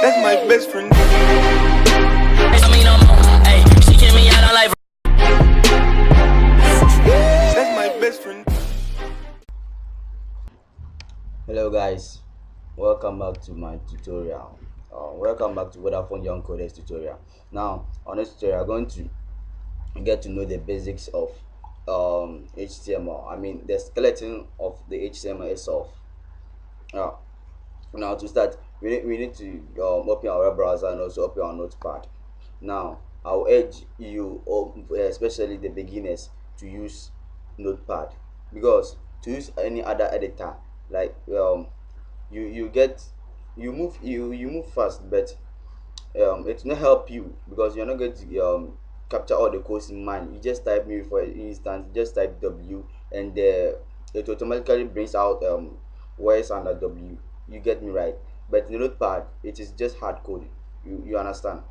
That's my best friend. She kick me out, I like. That's my best friend. Hello guys, welcome back to my tutorial. Welcome back to Vodafone Young Coders tutorial. Now on this tutorial, I'm going to get to know the basics of HTML. I mean the skeleton of the HTML itself. Now, now to start, we need to open our web browser and also open our notepad. Now I'll urge you, especially the beginners, to use notepad, because to use any other editor like you get you move fast, but it will not help you because you're not going to capture all the codes in mind. You just type, maybe for instance, just type W, and it automatically brings out words under W. You get me right? But in the notepad, it is just hard coding. You understand?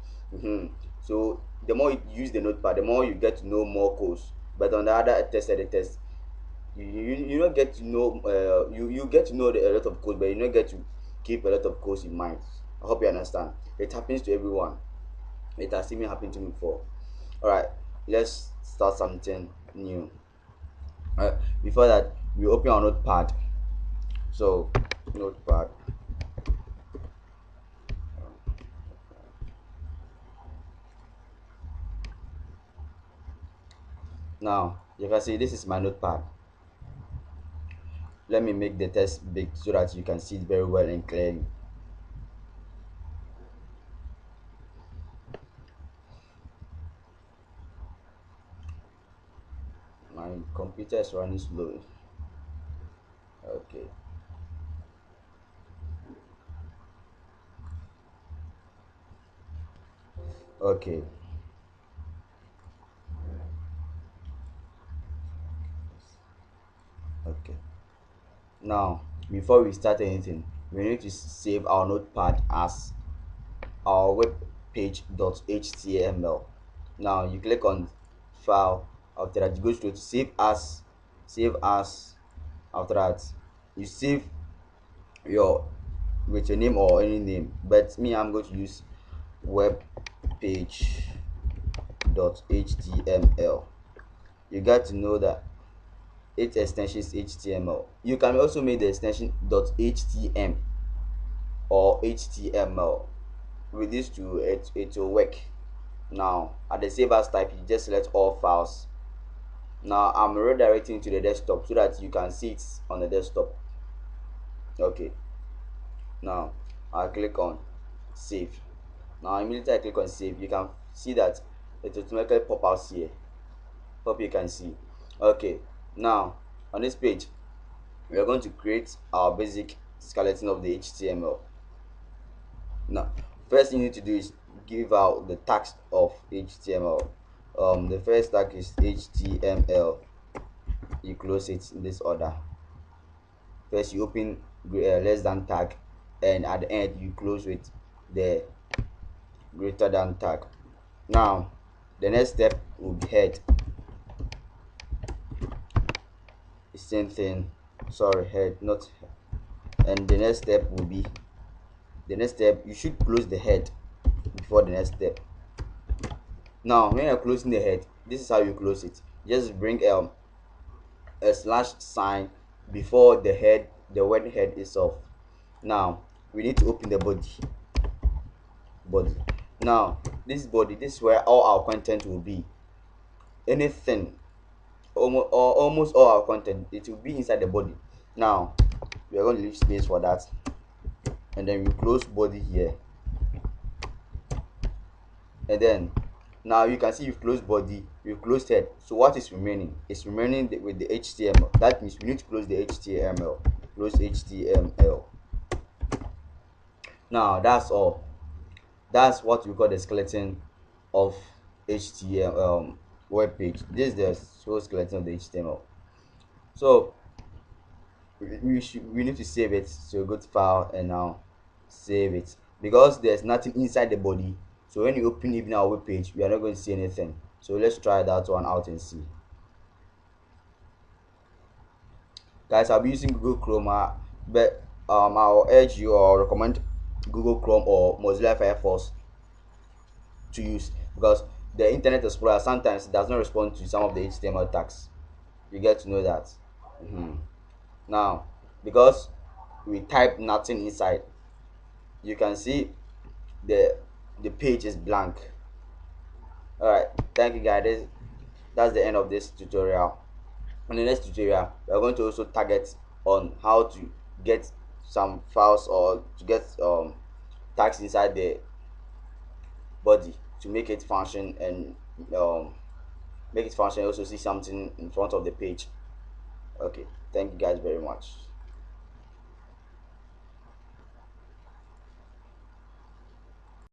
So the more you use the notepad, the more you get to know more codes. But on the other test editors, you don't get to know you get to know a lot of code, but you don't get to keep a lot of codes in mind. I hope you understand. It happens to everyone. It has even happened to me before. All right, let's start something new. Before that, we open our notepad. So notepad. Now you can see this is my notepad. Let me make the text big so that you can see it very well and clearly. My computer is running slow. Okay. Okay. Okay. Now, before we start anything, we need to save our notepad as our web page.html. Now you click on file. After that, you go straight to save as. Save as. After that, you save your with your name or any name, but me, I'm going to use web page.html. You got to know that its extension is HTML. You can also make the extension .htm or HTML. With these two, it will work. Now at the save as type, you just select all files. Now I'm redirecting to the desktop so that you can see it on the desktop. Okay, now I click on save. Now immediately I click on save, you can see that it automatically pop out here. Hope you can see. Okay, now on this page we are going to create our basic skeleton of the HTML. Now first thing you need to do is give out the tags of HTML. The first tag is HTML. You close it in this order. First you open less than tag, and at the end you close with the greater than tag. Now the next step will be head. The same thing, sorry, head, not head. And the next step will be you should close the head before the next step. Now when you're closing the head, this is how you close it. Just bring a slash sign before the head, the word head itself. Now we need to open the body. Now this body, this is where all our content will be. Anything, almost all our content, it will be inside the body. Now we are going to leave space for that, and then we close body here, and then now you can see you've closed body, we've closed head. So what is remaining? It's remaining with the HTML. That means we need to close the HTML. Close HTML. Now that's all. That's what we call the skeleton of HTML web page. This is the whole skeleton of the HTML. So we need to save it. So go to file and now save it, because there's nothing inside the body. So when you open even our web page, we are not going to see anything. So let's try that one out and see. Guys, I'll be using Google Chrome, but I'll urge you or recommend Google Chrome or Mozilla Firefox to use, because the Internet Explorer sometimes does not respond to some of the HTML tags. You get to know that. Now, because we type nothing inside, you can see the page is blank. All right, thank you guys. That's the end of this tutorial. In the next tutorial, we are going to also target on how to get some files or to get tags inside the body to make it function, and make it function, also see something in front of the page. Okay, thank you guys very much.